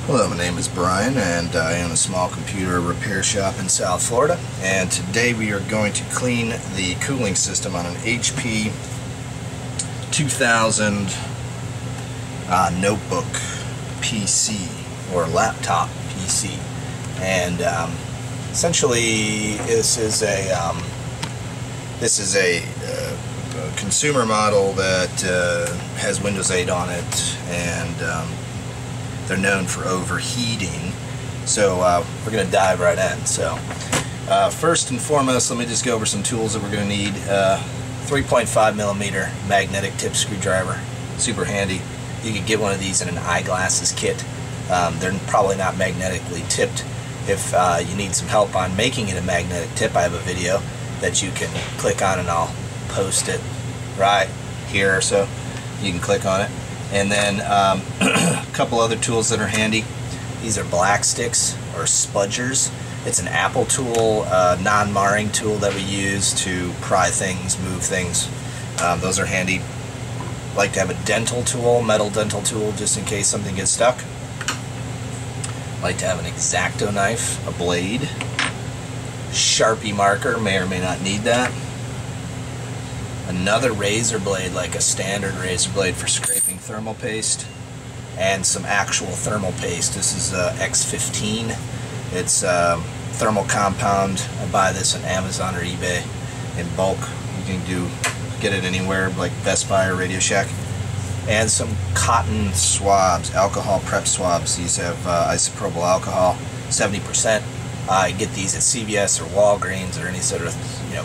Hello, my name is Brian and I own a small computer repair shop in South Florida, and today we are going to clean the cooling system on an HP 2000 notebook PC or laptop PC. And essentially this is a consumer model that has Windows 8 on it, and they're known for overheating, so we're going to dive right in. So first and foremost, let me just go over some tools that we're going to need. 3.5mm magnetic tip screwdriver, super handy. You could get one of these in an eyeglasses kit. They're probably not magnetically tipped. If you need some help on making it a magnetic tip, I have a video that you can click on, and I'll post it right here, so you can click on it. And then a couple other tools that are handy. These are black sticks or spudgers. It's an Apple tool, non-marring tool that we use to pry things, move things. Those are handy. Like to have a dental tool, metal dental tool, just in case something gets stuck. Like to have an X-Acto knife, a blade, Sharpie marker, may or may not need that. Another razor blade, like a standard razor blade for scraping thermal paste, and some actual thermal paste. This is X15. It's thermal compound. I buy this on Amazon or eBay in bulk. You can get it anywhere, like Best Buy or Radio Shack. And some cotton swabs, alcohol prep swabs. These have isopropyl alcohol, 70%. I get these at CVS or Walgreens or any sort of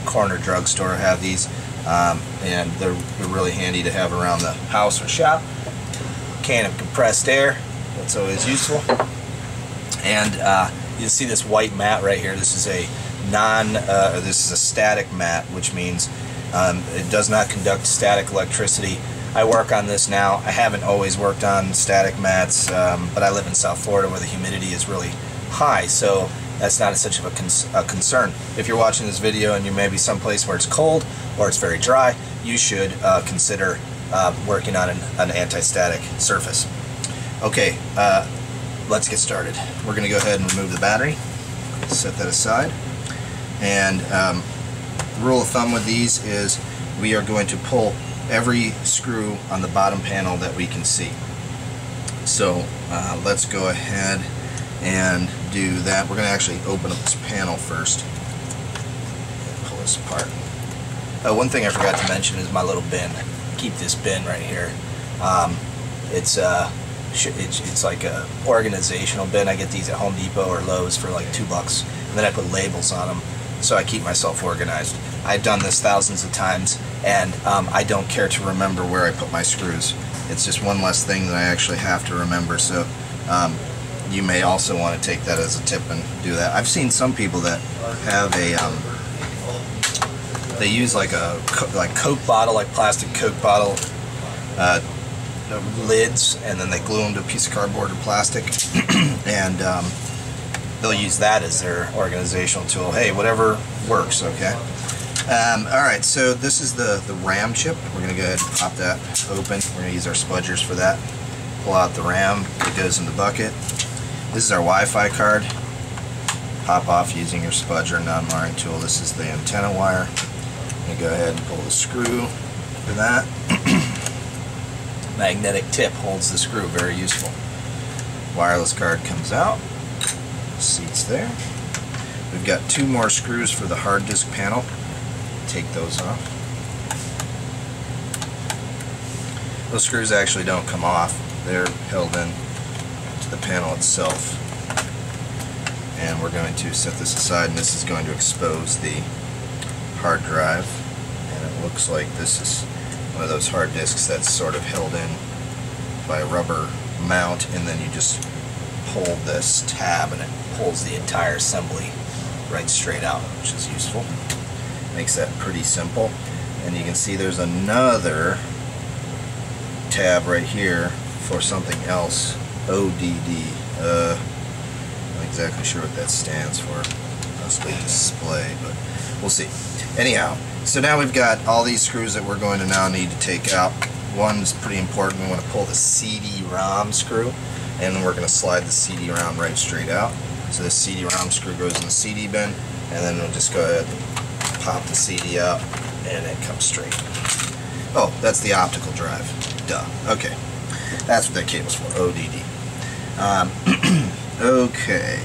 corner drugstore have these. And they're really handy to have around the house or shop. Can of compressed air, that's always useful. And you see this white mat right here. This is a this is a static mat, which means it does not conduct static electricity. I work on this now. I haven't always worked on static mats, but I live in South Florida where the humidity is really high, so that's not such of a concern. If you're watching this video and you may be someplace where it's cold or it's very dry, you should consider working on an anti-static surface. Okay, let's get started. We're going to go ahead and remove the battery, set that aside, and the rule of thumb with these is we are going to pull every screw on the bottom panel that we can see. So let's go ahead and do that. We're going to actually open up this panel first and pull this apart. One thing I forgot to mention is my little bin. I keep this bin right here. It's like a organizational bin. I get these at Home Depot or Lowe's for like $2, and then I put labels on them so I keep myself organized. I've done this thousands of times, and I don't care to remember where I put my screws. It's just one less thing that I actually have to remember. So you may also want to take that as a tip and do that. I've seen some people that have they use like a Coke bottle, like plastic Coke bottle lids, and then they glue them to a piece of cardboard or plastic, and they'll use that as their organizational tool. Hey, whatever works, okay? Alright, so this is the RAM chip. We're going to go ahead and pop that open. We're going to use our spudgers for that. Pull out the RAM. It goes in the bucket. This is our Wi-Fi card. Pop off using your spudger non-marring tool. This is the antenna wire. I'm going to go ahead and pull the screw for that. Magnetic tip holds the screw, very useful. Wireless card comes out. Seats there. We've got two more screws for the hard disk panel. Take those off. Those screws actually don't come off. They're held in to the panel itself. And we're going to set this aside, and this is going to expose the hard drive. And it looks like this is one of those hard disks that's sort of held in by a rubber mount, and then you just pull this tab and it pulls the entire assembly right straight out, which is useful. Makes that pretty simple. And you can see there's another tab right here for something else. ODD. Not exactly sure what that stands for. Mostly display, but we'll see. Anyhow, so now we've got all these screws that we're going to now need to take out. One's pretty important. We want to pull the CD-ROM screw. and then we're going to slide the CD round right straight out. So this CD round screw goes in the CD bin, and then we'll just go ahead and pop the CD out, and it comes straight. Oh, that's the optical drive. Duh. Okay. That's what that cable's for. ODD. Okay.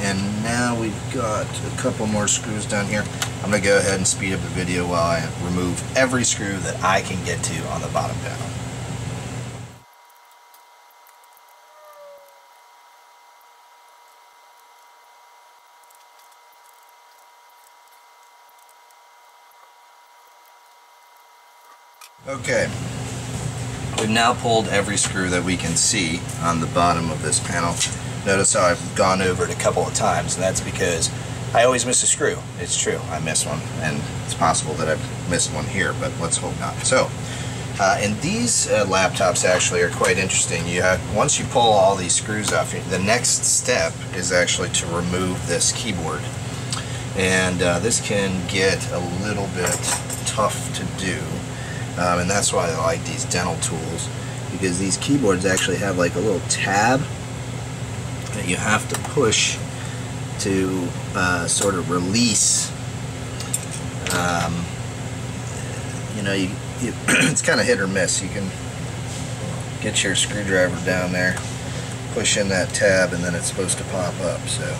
And now we've got a couple more screws down here. I'm going to go ahead and speed up the video while I remove every screw that I can get to on the bottom panel. Okay, we've now pulled every screw that we can see on the bottom of this panel. Notice how I've gone over it a couple of times, and that's because I always miss a screw. It's true, I miss one, and it's possible that I've missed one here, but let's hope not. So, and these laptops actually are quite interesting. Once you pull all these screws off, the next step is actually to remove this keyboard. And this can get a little bit tough to do. And that's why I like these dental tools, because these keyboards actually have like a little tab that you have to push to sort of release. You know, it's kind of hit or miss. You can get your screwdriver down there, push in that tab, and then it's supposed to pop up. So.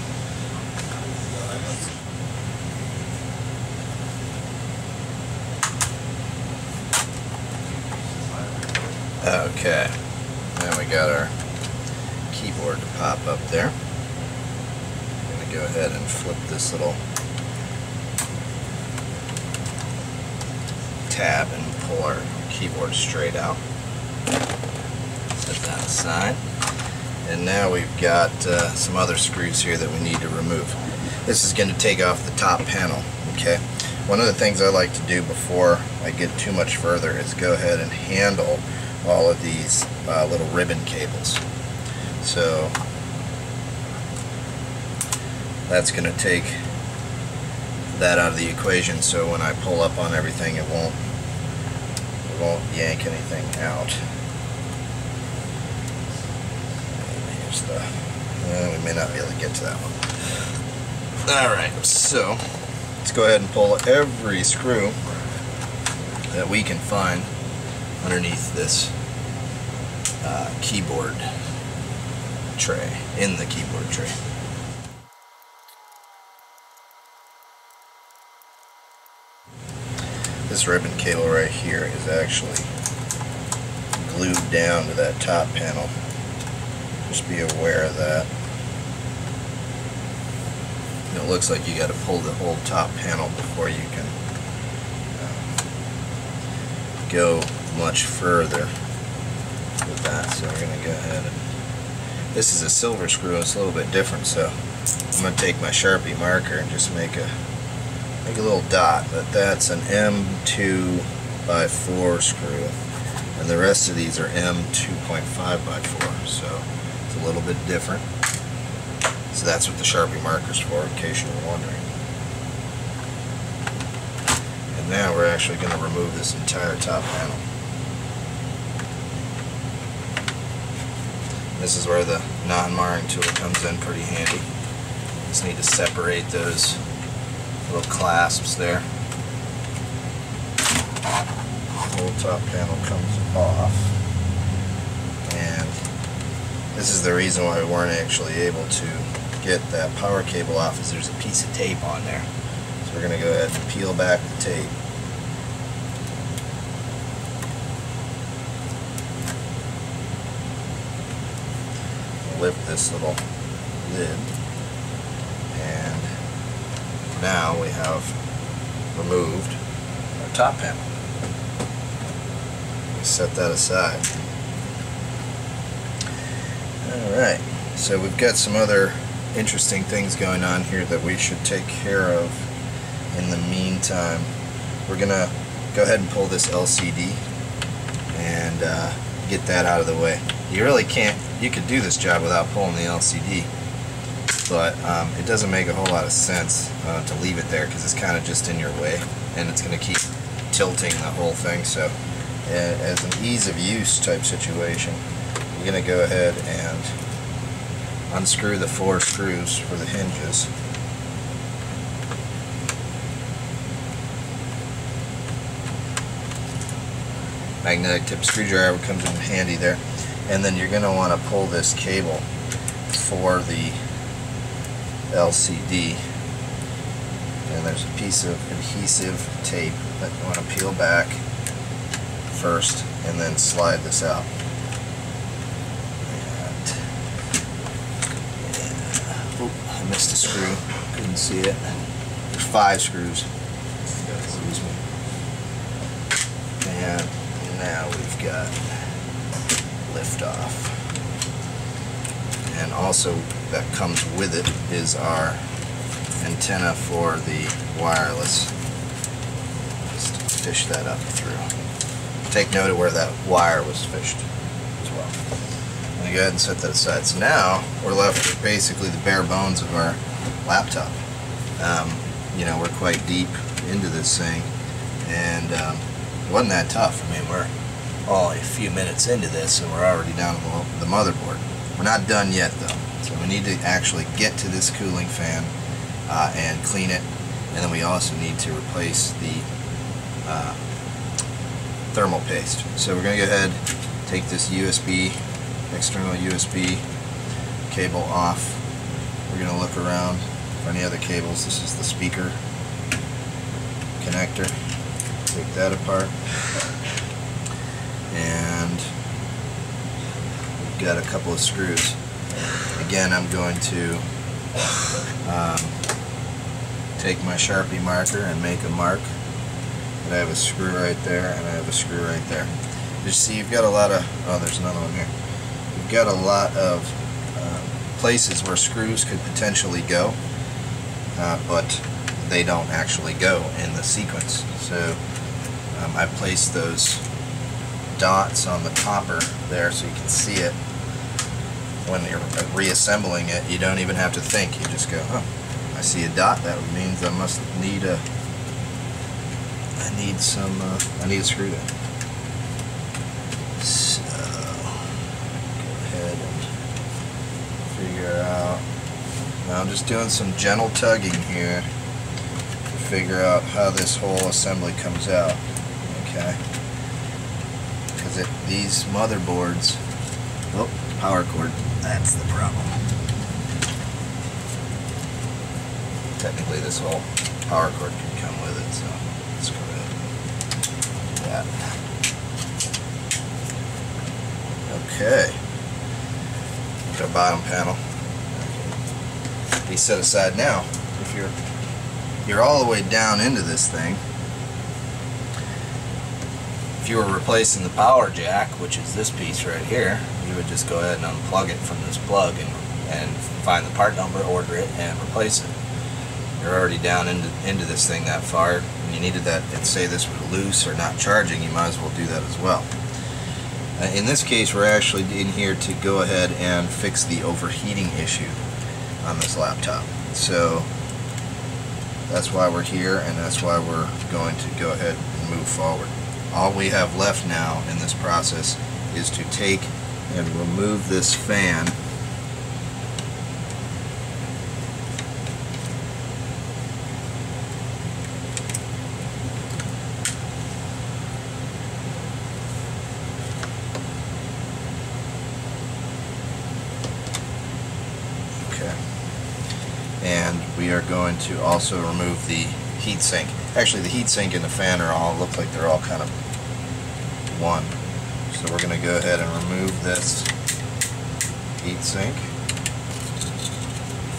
Okay, now we got our keyboard to pop up there. I'm going to go ahead and flip this little tab and pull our keyboard straight out. Set that aside. And now we've got some other screws here that we need to remove. This is going to take off the top panel. Okay. One of the things I like to do before I get too much further is go ahead and handle all of these little ribbon cables. So that's going to take that out of the equation, so when I pull up on everything it won't yank anything out. Here's we may not be able to get to that one. Alright, so let's go ahead and pull every screw that we can find underneath this keyboard tray, in the keyboard tray. This ribbon cable right here is actually glued down to that top panel. Just be aware of that. And it looks like you got to pull the whole top panel before you can go much further with that. So we're going to go ahead and, this is a silver screw, it's a little bit different, so I'm going to take my Sharpie marker and just make a little dot, but that's an M2x4 screw, and the rest of these are M2.5x4, so it's a little bit different. So that's what the Sharpie marker's for, in case you're wondering. And now we're actually going to remove this entire top panel. This is where the non-marring tool comes in pretty handy. Just need to separate those little clasps there. The whole top panel comes off. And this is the reason why we weren't actually able to get that power cable off, is there's a piece of tape on there. So we're going to go ahead and peel back the tape. Lift this little lid, and now we have removed our top panel. We set that aside. Alright, so we've got some other interesting things going on here that we should take care of in the meantime. We're gonna go ahead and pull this LCD and get that out of the way. You really can't, you could do this job without pulling the LCD, but it doesn't make a whole lot of sense to leave it there, because it's kind of just in your way and it's going to keep tilting the whole thing. So as an ease of use type situation, We're going to go ahead and unscrew the 4 screws for the hinges. Magnetic tip screwdriver comes in handy there. And then you're going to want to pull this cable for the LCD. And there's a piece of adhesive tape that you want to peel back first and then slide this out. I missed a screw, couldn't see it. There's 5 screws. Excuse me. And now we've got lift off. And also that comes with it is our antenna for the wireless. Just fish that up through. Take note of where that wire was fished as well. I'm going to go ahead and set that aside. So now we're left with basically the bare bones of our laptop. You know, we're quite deep into this thing, and it wasn't that tough. I mean, we're only a few minutes into this and we're already down to the motherboard. We're not done yet though, so we need to actually get to this cooling fan and clean it, and then we also need to replace the thermal paste. So we're going to go ahead, take this external USB cable off. We're going to look around for any other cables. This is the speaker connector. Take that apart. And we've got a couple of screws. Again, I'm going to take my Sharpie marker and make a mark. And I have a screw right there, and I have a screw right there. You see, you've got a lot of, oh, there's another one here. You've got a lot of places where screws could potentially go, but they don't actually go in the sequence. So I placed those dots on the copper there so you can see it. When you're reassembling it, you don't even have to think. You just go, oh, I see a dot. That means I must need a. I need a screw there. So go ahead and figure out. Now I'm just doing some gentle tugging here to figure out how this whole assembly comes out. Okay. Because these motherboards, oh, power cord, that's the problem. Technically this whole power cord can come with it, so let's go ahead and do that. Okay. Our bottom panel. Be set aside now. If you're all the way down into this thing, if you were replacing the power jack, which is this piece right here, you would just go ahead and unplug it from this plug and find the part number, order it, and replace it. You're already down into this thing that far, and you needed that, and say this was loose or not charging, you might as well do that as well. In this case, we're actually in here to go ahead and fix the overheating issue on this laptop. So that's why we're here, and that's why we're going to go ahead and move forward. All we have left now in this process is to take and remove this fan . Okay. And we are going to also remove the heatsink. Actually, the heatsink and the fan look like they're all kind of one. So we're going to go ahead and remove this heatsink.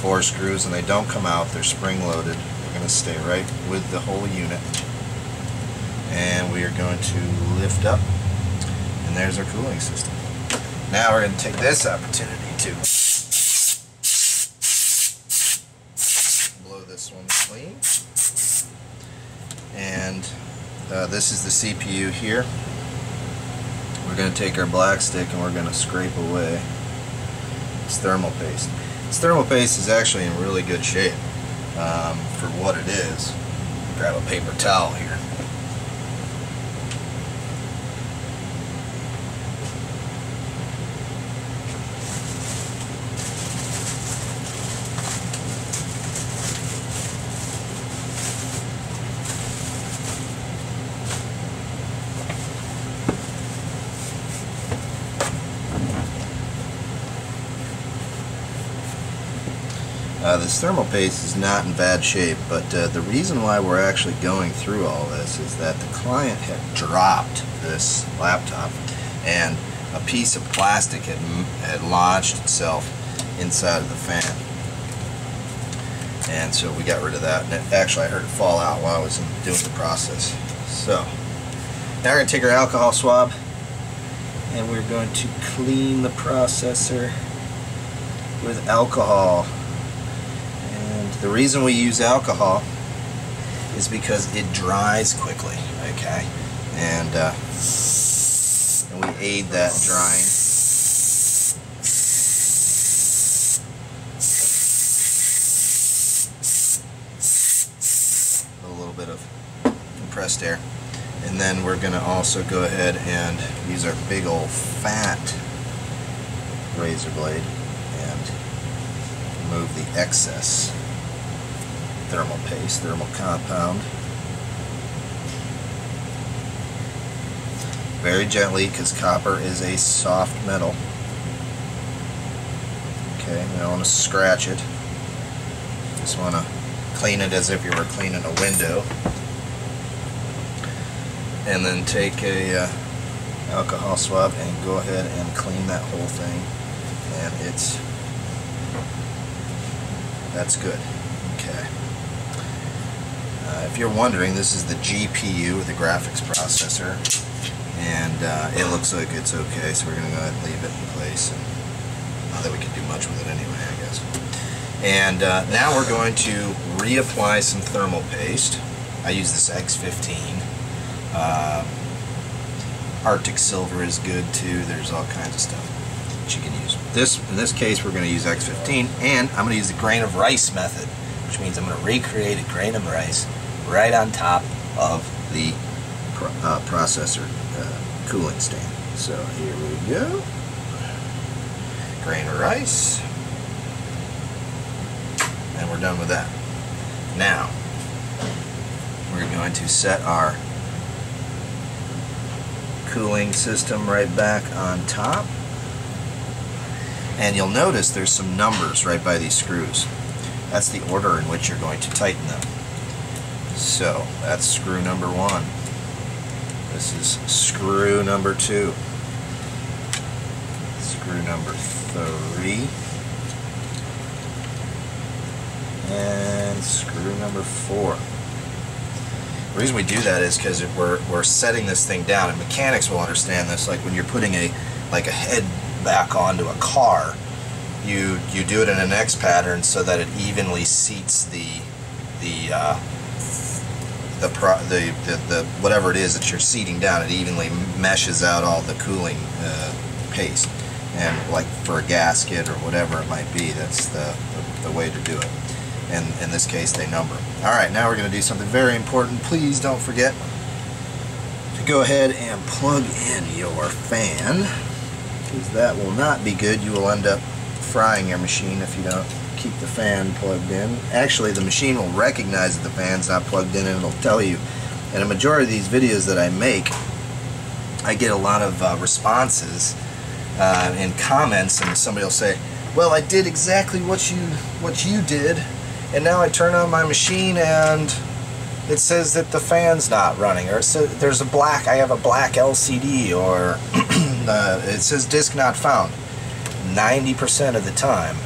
4 screws, and they don't come out. They're spring loaded. They're going to stay right with the whole unit. And we are going to lift up, and there's our cooling system. Now we're going to take this opportunity to blow this one clean. And this is the CPU here. We're going to take our black stick and we're going to scrape away this thermal paste. This thermal paste is actually in really good shape for what it is. Grab a paper towel here. This thermal paste is not in bad shape, but the reason why we're actually going through all this is that the client had dropped this laptop and a piece of plastic had lodged itself inside of the fan. And so we got rid of that, and actually I heard it fall out while I was doing the process. So now we're going to take our alcohol swab and we're going to clean the processor with alcohol. And the reason we use alcohol is because it dries quickly, okay? And we aid that drying. A little bit of compressed air. And then we're going to also go ahead and use our big old fat razor blade and remove the excess thermal paste, thermal compound. Very gently, because copper is a soft metal. Okay, we don't want to scratch it. Just want to clean it as if you were cleaning a window. And then take a alcohol swab and go ahead and clean that whole thing, and that's good. Okay. If you're wondering, this is the GPU, the graphics processor, and it looks like it's okay, so we're going to go ahead and leave it in place, and not that we can do much with it anyway, I guess. And now we're going to reapply some thermal paste. I use this X15. Arctic silver is good too. There's all kinds of stuff that you can use. In this case, we're going to use X15, and I'm going to use the grain of rice method, which means I'm going to recreate a grain of rice right on top of the processor cooling stand. So here we go. Grain of rice, and we're done with that. Now we're going to set our cooling system right back on top, and you'll notice there's some numbers right by these screws. That's the order in which you're going to tighten them. So that's screw number 1. This is screw number 2. Screw number 3. And screw number 4. The reason we do that is because we're setting this thing down, and mechanics will understand this. Like when you're putting a head back onto a car, you do it in an X pattern so that it evenly seats the whatever it is that you're seating down. It evenly meshes out all the cooling paste, and like for a gasket or whatever it might be, that's the way to do it. And in this case, they number. Alright, now we're going to do something very important. Please don't forget to go ahead and plug in your fan, because that will not be good. You will end up frying your machine if you don't keep the fan plugged in. Actually, the machine will recognize that the fan's not plugged in, and it'll tell you. And a majority of these videos that I make, I get a lot of responses and comments, and somebody will say, well, I did exactly what you did, and now I turn on my machine and it says that the fan's not running, or it says there's I have a black LCD, or it says disk not found. 90% of the time,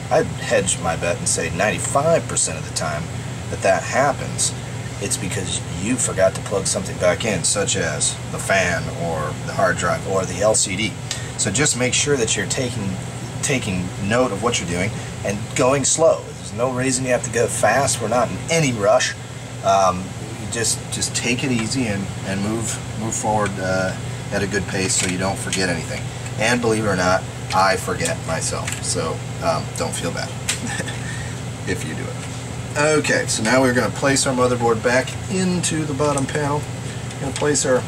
I'd hedge my bet and say 95% of the time that happens, it's because you forgot to plug something back in, such as the fan or the hard drive or the LCD. So just make sure that you're taking note of what you're doing and going slow. There's no reason you have to go fast. We're not in any rush. Just take it easy and move forward at a good pace so you don't forget anything. And believe it or not, I forget myself, so don't feel bad if you do it. Okay, so now we're going to place our motherboard back into the bottom panel. We're going to place our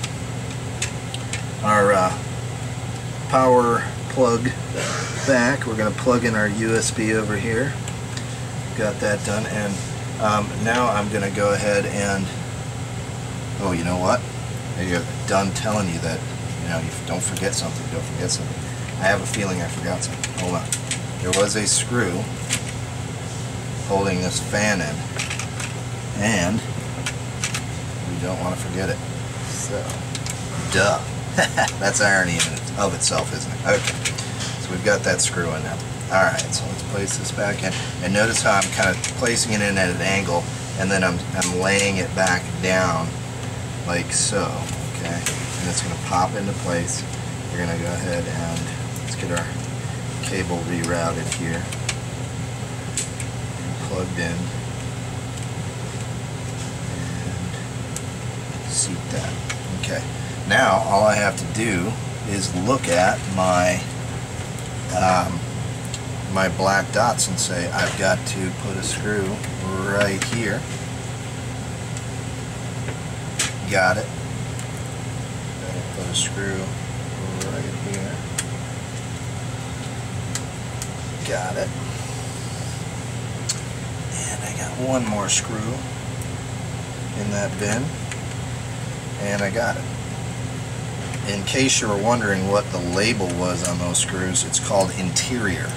power plug back. We're going to plug in our USB over here. Got that done, and now I'm going to go ahead and, oh, you know what? You're done telling you that, you don't forget something, don't forget something. I have a feeling I forgot something. Hold on. There was a screw holding this fan in, and we don't want to forget it. So, duh. That's irony in of itself, isn't it? Okay, so we've got that screw in now. Alright, so let's place this back in, and notice how I'm kind of placing it in at an angle, and then I'm laying it back down like so, okay? And it's going to pop into place. We're going to go ahead and let's get our cable rerouted here, and plugged in, and seat that. Okay, now all I have to do is look at my my black dots and say I've got to put a screw right here. Got it. Put a screw right here. Got it. And I got one more screw in that bin, and I got it. In case you were wondering what the label was on those screws, it's called interior.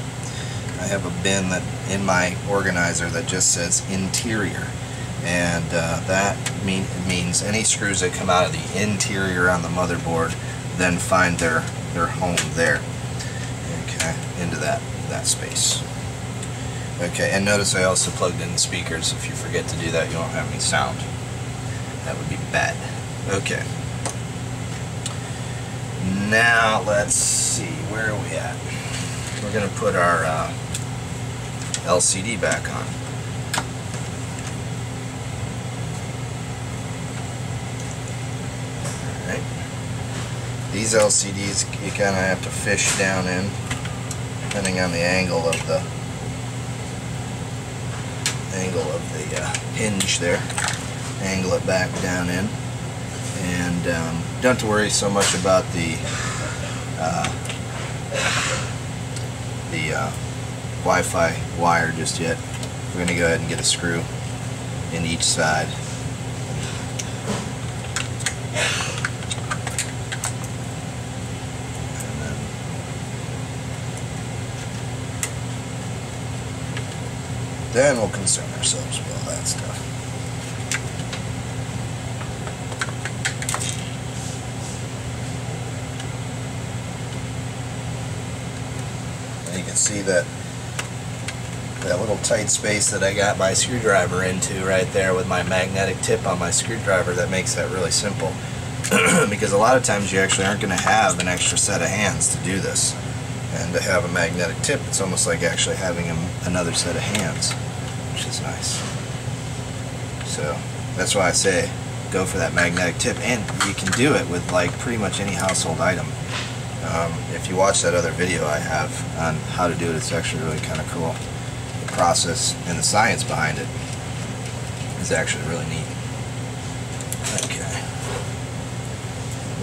I have a bin that in my organizer that just says interior, and that means any screws that come out of the interior on the motherboard then find their home there, okay, into that space. Okay, and notice I also plugged in the speakers. If you forget to do that, you won't have any sound. That would be bad. Okay. Now let's see, where are we at? We're going to put our LCD back on. Alright. These LCDs you kind of have to fish down in, depending on the angle of the hinge there. Angle it back down in. And don't have to worry so much about the Wi-Fi wire just yet. We're going to go ahead and get a screw in each side. And then we'll concern ourselves with all that stuff. You can see that little tight space that I got my screwdriver into right there with my magnetic tip on my screwdriver. That makes that really simple because a lot of times you actually aren't going to have an extra set of hands to do this, and to have a magnetic tip, it's almost like actually having another set of hands, which is nice. So that's why I say go for that magnetic tip, and you can do it with like pretty much any household item. If you watch that other video I have on how to do it, it's actually really kind of cool. The process and the science behind it is actually really neat. Okay.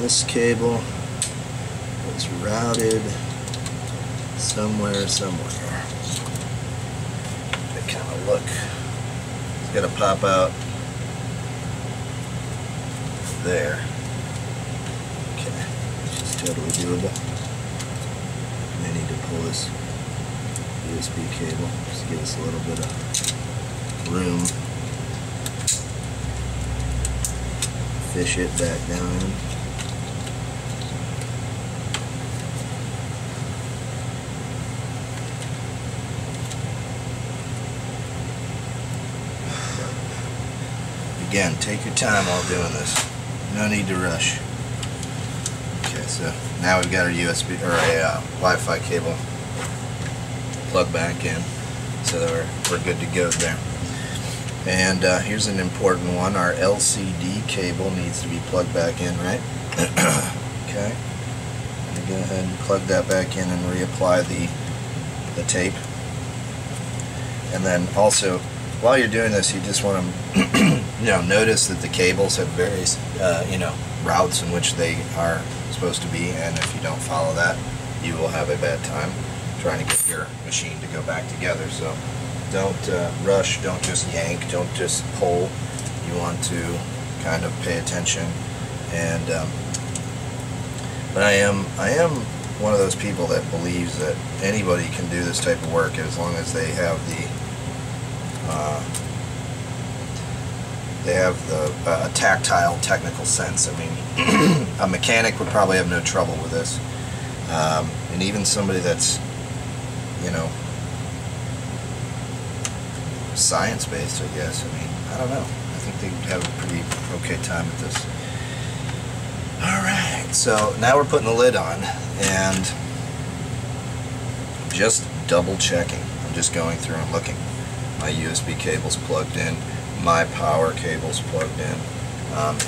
This cable is routed somewhere. They kind of look. It's got to pop out there. Totally doable. I need to pull this USB cable, just give us a little bit of room. Fish it back down in. Again, take your time while doing this. No need to rush. So now we've got our USB or a Wi-Fi cable plugged back in, so that we're good to go there. And here's an important one: our LCD cable needs to be plugged back in, right? Okay. I'm gonna go ahead and plug that back in and reapply the tape. And then also, while you're doing this, you just want to notice that the cables have various routes in which they are supposed to be, and if you don't follow that, you will have a bad time trying to get your machine to go back together. So don't rush, don't just yank, don't just pull. You want to kind of pay attention. And but I am one of those people that believes that anybody can do this type of work as long as they have the they have a tactile technical sense. I mean, a mechanic would probably have no trouble with this, and even somebody that's, you know, science-based, I guess. I mean, I don't know. I think they would have a pretty okay time with this. Alright, so now we're putting the lid on, and just double checking. I'm just going through and looking. My USB cable's plugged in. My power cable's plugged in.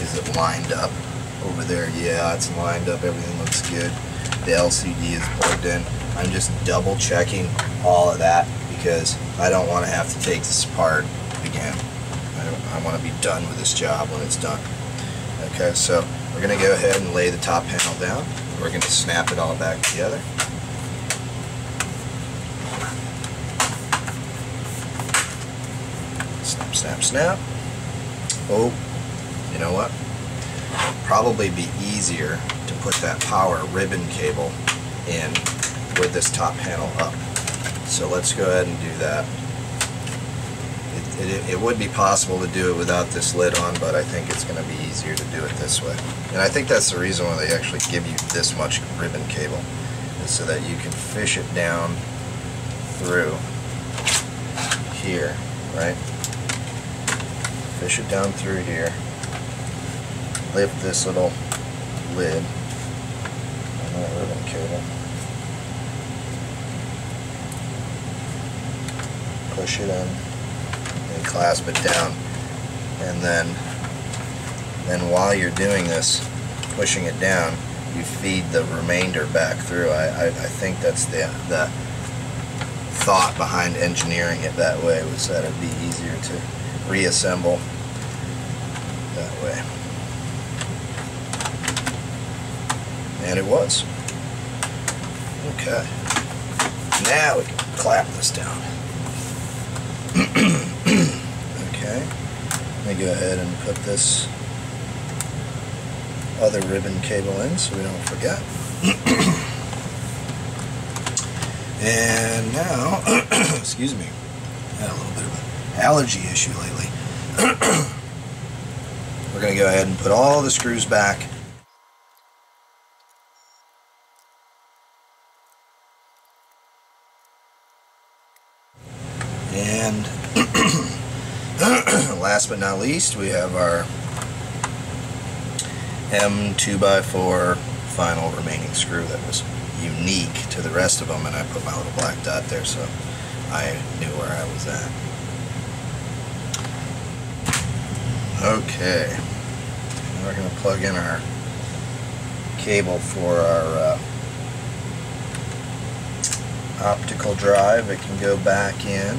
Is it lined up over there? Yeah, it's lined up. Everything looks good. The LCD is plugged in. I'm just double checking all of that because I don't want to have to take this apart again. I want to be done with this job when it's done. Okay, so we're going to go ahead and lay the top panel down. We're going to snap it all back together. Snap, snap, snap. Oh, you know what? Probably be easier to put that power ribbon cable in with this top panel up. So let's go ahead and do that. It would be possible to do it without this lid on, but I think it's going to be easier to do it this way. And I think that's the reason why they actually give you this much ribbon cable, is so that you can fish it down through here, right? Fish it down through here, lift this little lid on that ribbon cable, push it in, and clasp it down, and then while you're doing this, pushing it down, you feed the remainder back through. I think that's the thought behind engineering it that way, was that it'd be easier to reassemble that way. And it was. Okay. Now we can clap this down. Okay. Let me go ahead and put this other ribbon cable in so we don't forget. And now, excuse me, I had a little bit of an allergy issue lately. We're going to go ahead and put all the screws back. And last but not least, we have our M2x4 final remaining screw that was unique to the rest of them, and I put my little black dot there so I knew where I was at. Okay, now we're going to plug in our cable for our optical drive. It can go back in.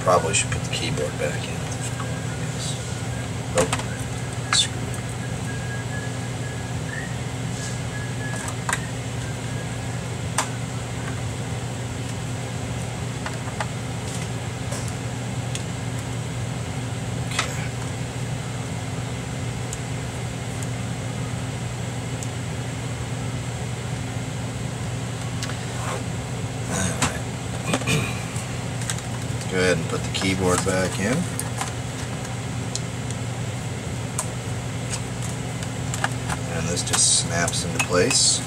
Probably should put the keyboard back in at this point, I guess. Oh, screw it. Okay. Go ahead and put the keyboard back in. And this just snaps into place.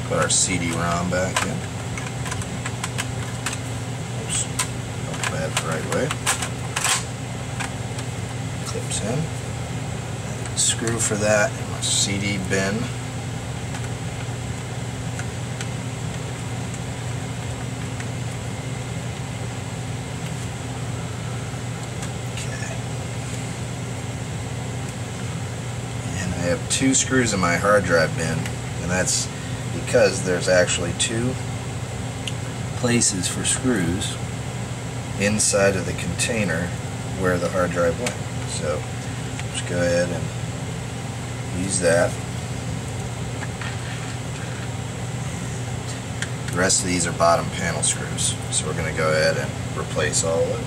Put our CD-ROM back in. Oops, don't bad the right way. Clips in. Screw for that in my CD bin. Okay. And I have 2 screws in my hard drive bin, and that's because there's actually 2 places for screws inside of the container where the hard drive went. So just go ahead and use that. The rest of these are bottom panel screws, so we're going to go ahead and replace all of those.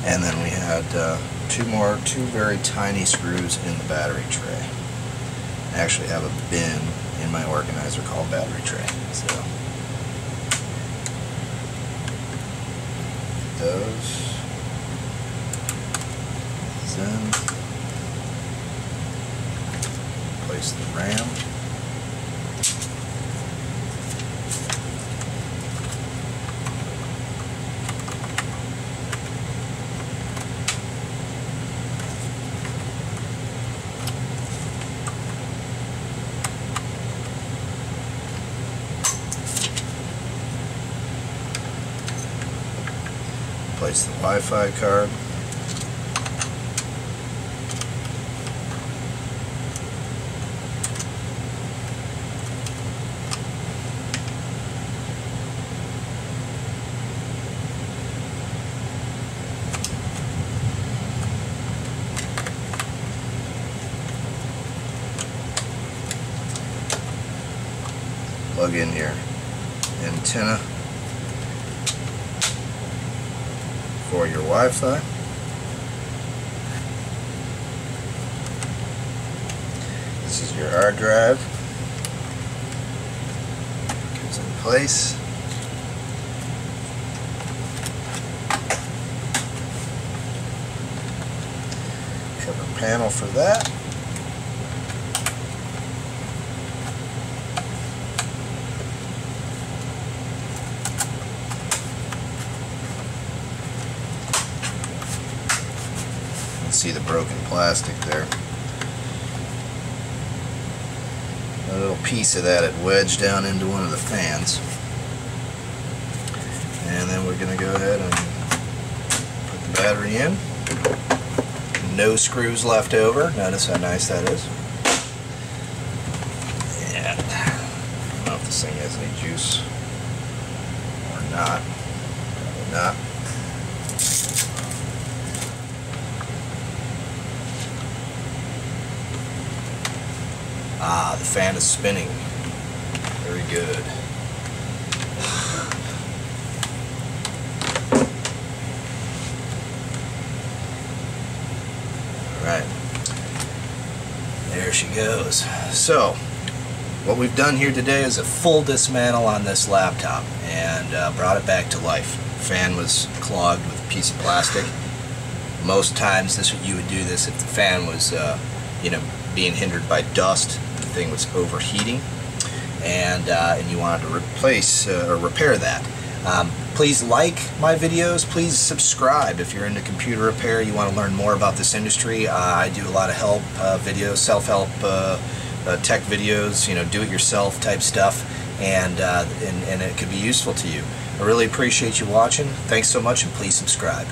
And then we had two very tiny screws in the battery tray. I actually have a bin in my organizer called battery tray. So those in. Place the RAM. Place the Wi-Fi card. Plug in your antenna for your Wi-Fi. This is your hard drive. Goes in place. Cover panel for that. See the broken plastic there. A little piece of that had wedged down into one of the fans. And then we're going to go ahead and put the battery in. No screws left over. Notice how nice that is. And I don't know if this thing has any juice or not. Probably not. Ah, the fan is spinning. Very good. Alright. There she goes. So, what we've done here today is a full dismantle on this laptop and brought it back to life. Fan was clogged with a piece of plastic. Most times you would do this if the fan was being hindered by dust. The thing was overheating, and you wanted to replace or repair that. Please like my videos. Please subscribe if you're into computer repair. You want to learn more about this industry. I do a lot of help videos, self-help tech videos, do-it-yourself type stuff, and it could be useful to you. I really appreciate you watching. Thanks so much, and please subscribe.